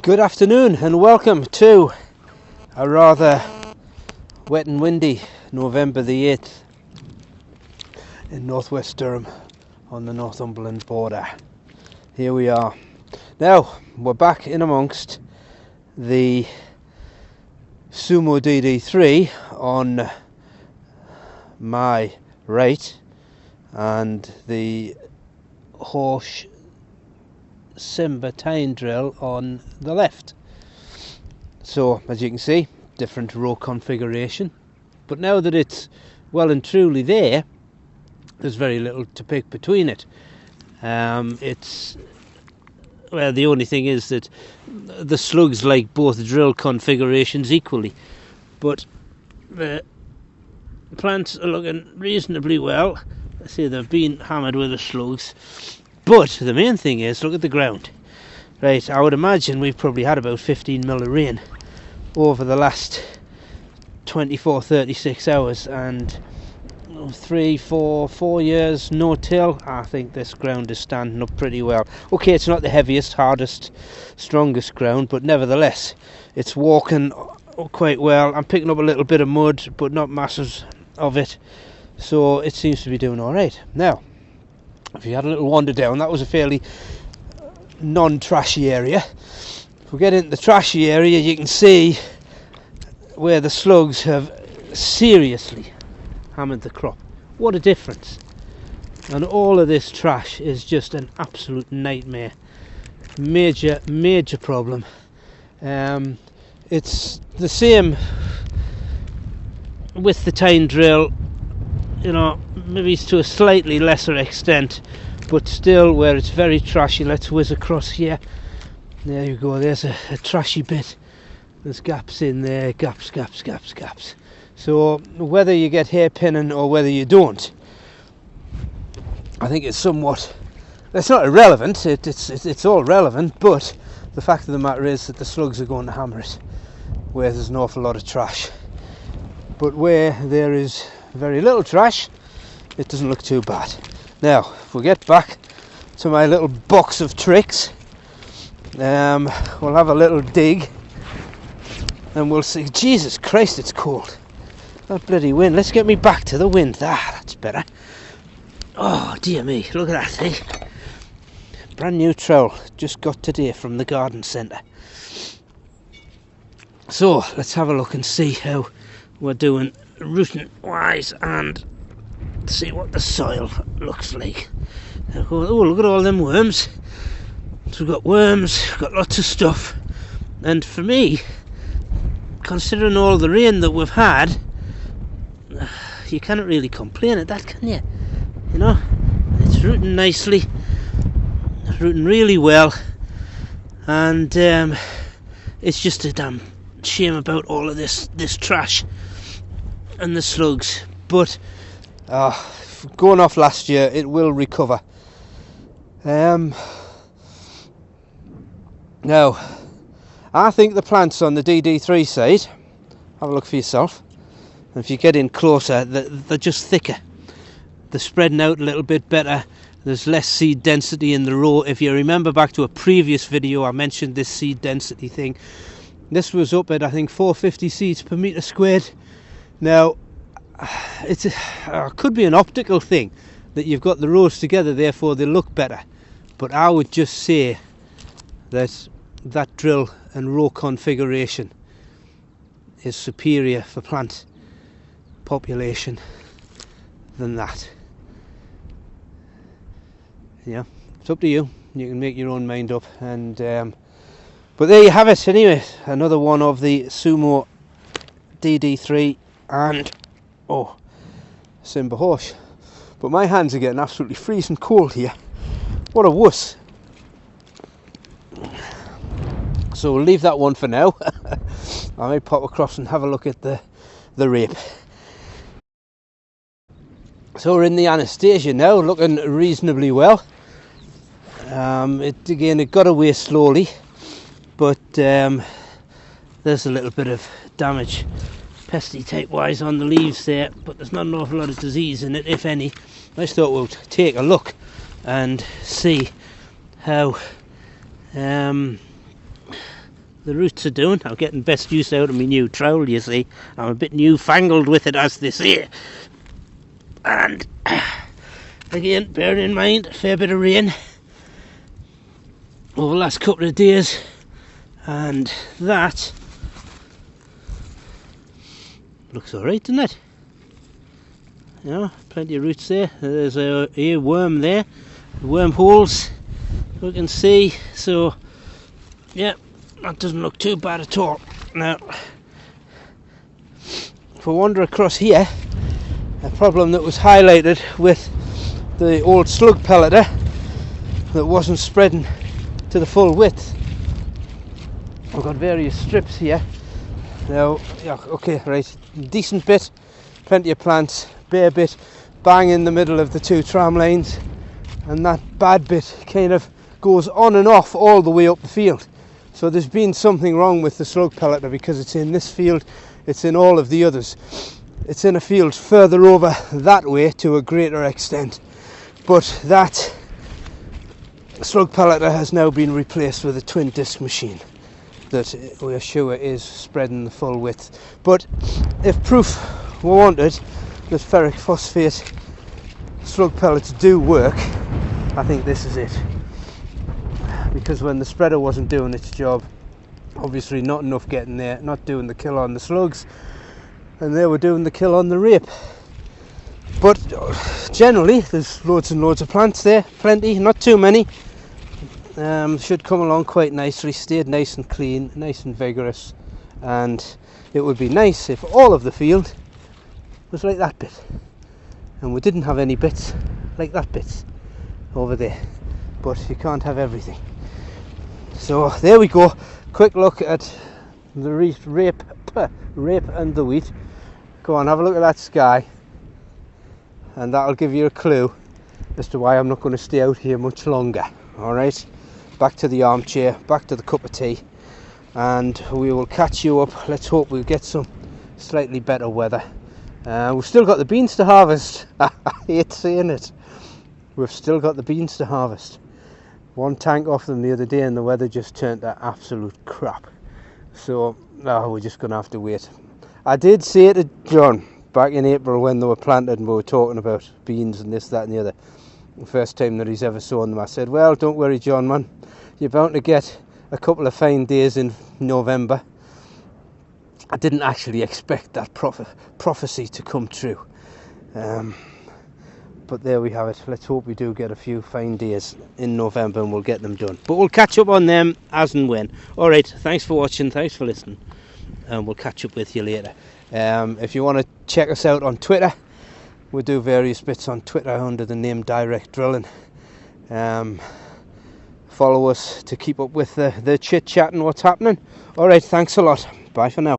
Good afternoon and welcome to a rather wet and windy November the 8th in northwest Durham on the Northumberland border. Here we are. Now we're back in amongst the Sumo DD3 on my right and the Horsch Simba tine drill on the left. So as you can see, different row configuration, but now that it's well and truly there, there's very little to pick between it. The only thing is that the slugs like both drill configurations equally, but the plants are looking reasonably well. I see they've been hammered with the slugs. But the main thing is, look at the ground. Right, I would imagine we've probably had about 15 mil of rain over the last 24-36 hours, and 4 years no till. I think this ground is standing up pretty well. Okay, it's not the heaviest, hardest, strongest ground, but nevertheless it's walking quite well. I'm picking up a little bit of mud, but not masses of it, so it seems to be doing alright. Now, if you had a little wander down, that was a fairly non-trashy area. If we get into the trashy area, you can see where the slugs have seriously hammered the crop. What a difference. And all of this trash is just an absolute nightmare. Major problem. It's the same with the tine drill, you know, maybe to a slightly lesser extent, but still where it's very trashy. Let's whiz across here. There you go, there's a trashy bit. There's gaps in there, gaps. So whether you get hairpinning or whether you don't, I think it's somewhat, it's not irrelevant, it's all relevant, but the fact of the matter is that the slugs are going to hammer it where there's an awful lot of trash. But where there is very little trash, it doesn't look too bad. Now, if we get back to my little box of tricks, we'll have a little dig and we'll see. Jesus Christ, it's cold. That bloody wind. Let's get me back to the wind. That's better. Oh dear me, look at that thing. Brand new trowel, just got today from the garden centre. So let's have a look and see how we're doing rooting wise and see what the soil looks like. Oh, look at all them worms. So we've got worms, we've got lots of stuff, and for me, considering all the rain that we've had, you cannot really complain at that, can you? You know, it's rooting nicely, rooting really well, and it's just a damn shame about all of this trash and the slugs, but going off last year, it will recover. Now, I think the plants on the DD3 side, have a look for yourself, and if you get in closer, they're just thicker. They're spreading out a little bit better. There's less seed density in the row. If you remember back to a previous video, I mentioned this seed density thing. This was up at, I think, 450 seeds per metre squared. Now, it could be an optical thing that you've got the rows together, therefore they look better, but I would just say that that drill and row configuration is superior for plant population than that. Yeah, it's up to you. You can make your own mind up, and but there you have it. Anyway, another one of the Sumo DD3 and Simba Horsch. But my hands are getting absolutely freezing cold here. What a wuss. So we'll leave that one for now. I may pop across and have a look at the rape. So we're in the Anastasia now, looking reasonably well. It got away slowly, but there's a little bit of damage pesty type wise on the leaves there, but there's not an awful lot of disease in it, if any. I just thought we'll take a look and see how the roots are doing. I'm getting best use out of my new trowel, you see. I'm a bit newfangled with it, as they say. And again, bearing in mind a fair bit of rain over the last couple of days, and that looks alright, doesn't it? Yeah, plenty of roots there. There's a worm there, worm holes you can see. So yeah, that doesn't look too bad at all. Now, if I wander across here, a problem that was highlighted with the old slug pelleter that wasn't spreading to the full width. I've got various strips here. Now, yeah, okay, right, decent bit, plenty of plants, bare bit, bang in the middle of the two tram lines, and that bad bit kind of goes on and off all the way up the field. So there's been something wrong with the slug pelleter, because it's in this field, it's in all of the others. It's in a field further over that way to a greater extent, but that slug pelleter has now been replaced with a twin disc machine that we're sure is spreading the full width. But if proof were wanted that ferric phosphate slug pellets do work, I think this is it. Because when the spreader wasn't doing its job, obviously not enough getting there, not doing the kill on the slugs, and they were doing the kill on the rape. But generally there's loads and loads of plants there, plenty, not too many. Should come along quite nicely, stayed nice and clean, nice and vigorous, and it would be nice if all of the field was like that bit, and we didn't have any bits like that bit over there. But you can't have everything. So there we go, quick look at the rape and the wheat. Go on, have a look at that sky, and that'll give you a clue as to why I'm not going to stay out here much longer. Alright, back to the armchair, back to the cup of tea, and we will catch you up. Let's hope we'll get some slightly better weather. We've still got the beans to harvest. I hate saying it, we've still got the beans to harvest. One tank off them the other day and the weather just turned to absolute crap. So we're just going to have to wait. I did say to John back in April when they were planted and we were talking about beans and this, that and the other, the first time that he's ever sown them, I said, well, don't worry John, man, you're bound to get a couple of fine days in November. I didn't actually expect that prophecy to come true. But there we have it. Let's hope we do get a few fine days in November and we'll get them done. But we'll catch up on them as and when. Alright, thanks for watching, thanks for listening, and we'll catch up with you later. If you want to check us out on Twitter, we do various bits on Twitter under the name Direct Drilling. Follow us to keep up with the chit chat and what's happening. Alright, thanks a lot. Bye for now.